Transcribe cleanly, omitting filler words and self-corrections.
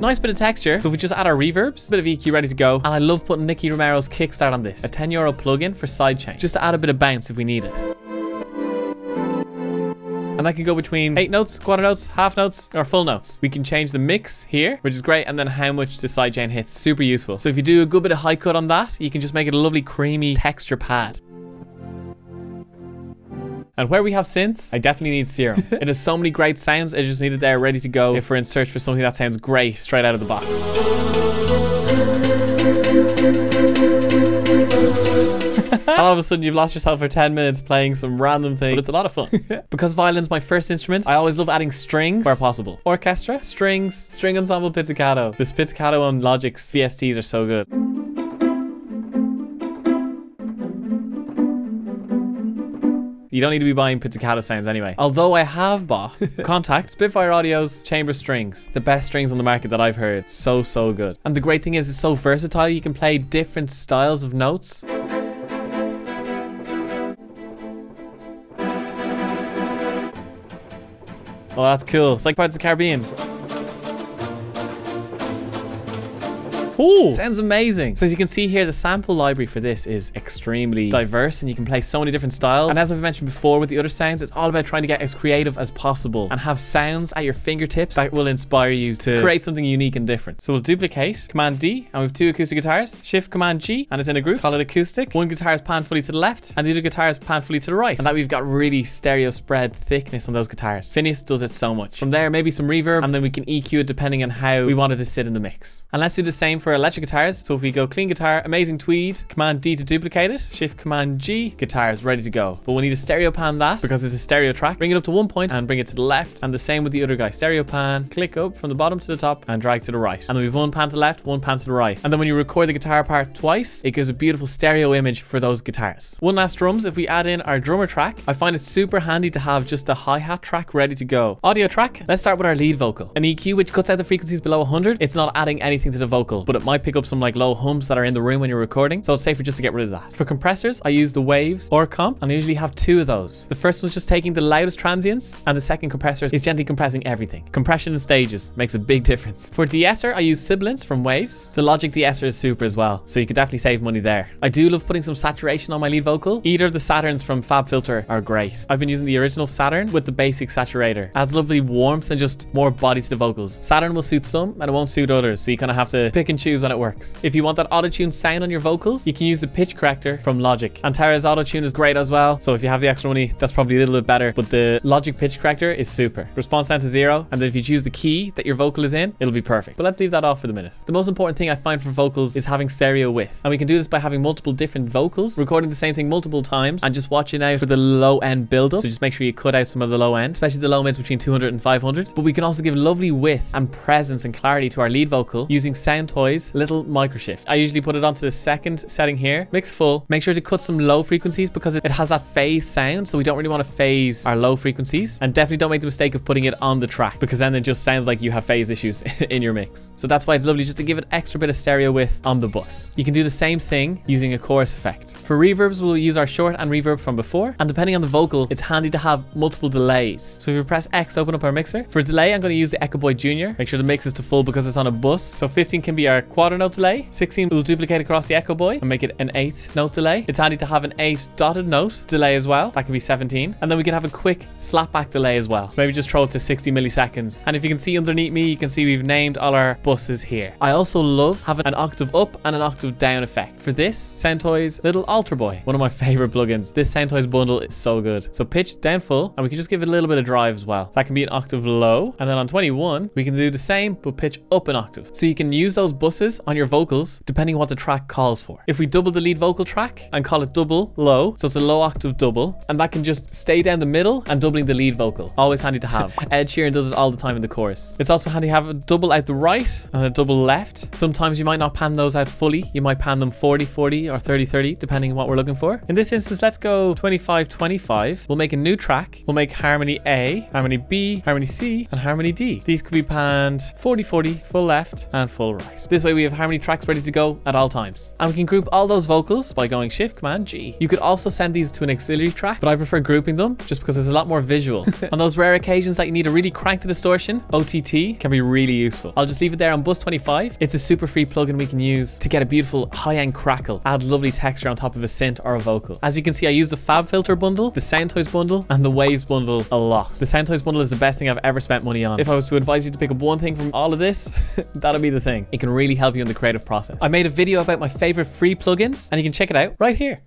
Nice bit of texture. So if we just add our reverbs, a bit of EQ ready to go. And I love putting Nicky Romero's Kickstart on this. A €10 plugin for sidechain, just to add a bit of bounce if we need it. And that can go between 8 notes, quarter notes, half notes, or full notes. We can change the mix here, which is great, and then how much the sidechain hits. Super useful. So if you do a good bit of high cut on that, you can just make it a lovely creamy texture pad. And where we have synths, I definitely need Serum. It has so many great sounds, I just need it there ready to go if we're in search for something that sounds great straight out of the box. All of a sudden you've lost yourself for 10 minutes playing some random thing, but it's a lot of fun. Because violin's my first instrument, I always love adding strings where possible. Orchestra, strings, string ensemble pizzicato. The pizzicato on Logic's VSTs are so good. You don't need to be buying pizzicato sounds anyway. Although I have bought Contact, Spitfire Audio's chamber strings. The best strings on the market that I've heard. So, so good. And the great thing is it's so versatile. You can play different styles of notes. Oh, that's cool. It's like Pirates of the Caribbean. Ooh, sounds amazing. So as you can see here, the sample library for this is extremely diverse and you can play so many different styles. And as I've mentioned before with the other sounds, it's all about trying to get as creative as possible and have sounds at your fingertips that will inspire you to create something unique and different. So we'll duplicate, Command D, and we have 2 acoustic guitars, Shift Command G, and it's in a group, call it acoustic. One guitar is panned fully to the left and the other guitar is panned fully to the right. And that we've got really stereo spread thickness on those guitars. Phineas does it so much. From there, maybe some reverb, and then we can EQ it depending on how we want it to sit in the mix. And let's do the same for electric guitars. So if we go clean guitar, amazing tweed, Command D to duplicate it, Shift Command G, guitars ready to go. But we need to stereo pan that because it's a stereo track. Bring it up to 1 point and bring it to the left, and the same with the other guy. Stereo pan, click up from the bottom to the top and drag to the right. And then we've 1 pan to the left, 1 pan to the right. And then when you record the guitar part twice, it gives a beautiful stereo image for those guitars. One last drums, if we add in our drummer track, I find it super handy to have just a hi-hat track ready to go. Audio track, let's start with our lead vocal. An EQ which cuts out the frequencies below 100. It's not adding anything to the vocal, but it might pick up some like low hums that are in the room when you're recording, so it's safer just to get rid of that. For compressors, I use the Waves or Comp, and I usually have 2 of those. The first one's just taking the loudest transients, and the second compressor is gently compressing everything. Compression in stages makes a big difference. For de-esser, I use Sibilance from Waves. The Logic de-esser is super as well, so you could definitely save money there. I do love putting some saturation on my lead vocal. Either of the Saturns from FabFilter are great. I've been using the original Saturn with the basic saturator. Adds lovely warmth and just more body to the vocals. Saturn will suit some and it won't suit others, so you kind of have to pick and choose when it works. If you want that auto-tune sound on your vocals, you can use the pitch corrector from Logic. Antares auto-tune is great as well, so if you have the extra money, that's probably a little bit better, but the Logic pitch corrector is super. Response down to 0, and then if you choose the key that your vocal is in, it'll be perfect. But let's leave that off for the minute. The most important thing I find for vocals is having stereo width, and we can do this by having multiple different vocals, recording the same thing multiple times, and just watching out for the low end build-up. So just make sure you cut out some of the low end, especially the low mids between 200 and 500. But we can also give lovely width and presence and clarity to our lead vocal using Soundtoys little Microshift. I usually put it onto the second setting here, mix full. Make sure to cut some low frequencies because it has that phase sound, so we don't really want to phase our low frequencies. And definitely don't make the mistake of putting it on the track, because then it just sounds like you have phase issues in your mix. So that's why it's lovely just to give it extra bit of stereo width on the bus. You can do the same thing using a chorus effect. For reverbs, we'll use our short and reverb from before, and depending on the vocal, it's handy to have multiple delays. So if we press X to open up our mixer, for delay I'm going to use the Echoboy Jnr. Make sure the mix is to full because it's on a bus. So 15 can be our quarter note delay, 16 will duplicate across the Echoboy and make it an 8th note delay. It's handy to have an 8 dotted note delay as well. That can be 17. And then we can have a quick slapback delay as well. So maybe just throw it to 60 milliseconds. And if you can see underneath me, you can see we've named all our buses here. I also love having an octave up and an octave down effect. For this, Soundtoys little Alter Boy, one of my favorite plugins. This Soundtoys bundle is so good. So pitch down full, and we can just give it a little bit of drive as well. That can be an octave low. And then on 21, we can do the same, but pitch up an octave. So you can use those buses on your vocals depending on what the track calls for. If we double the lead vocal track and call it double low, so it's a low octave double, and that can just stay down the middle and doubling the lead vocal. Always handy to have. Ed Sheeran does it all the time in the chorus. It's also handy to have a double out the right and a double left. Sometimes you might not pan those out fully. You might pan them 40-40 or 30-30, depending on what we're looking for. In this instance, let's go 25-25. We'll make a new track. We'll make harmony A, harmony B, harmony C, and harmony D. These could be panned 40-40, full left and full right. This This way we have harmony tracks ready to go at all times. And we can group all those vocals by going Shift Command G. You could also send these to an auxiliary track, but I prefer grouping them just because it's a lot more visual. On those rare occasions that you need to really crank the distortion, OTT can be really useful. I'll just leave it there on bus 25. It's a super free plugin we can use to get a beautiful high-end crackle, add lovely texture on top of a synth or a vocal. As you can see, I use the FabFilter bundle, the Soundtoys bundle, and the Waves bundle a lot. The Soundtoys bundle is the best thing I've ever spent money on. If I was to advise you to pick up one thing from all of this, that'll be the thing. It can really help you in the creative process. I made a video about my favorite free plugins, and you can check it out right here.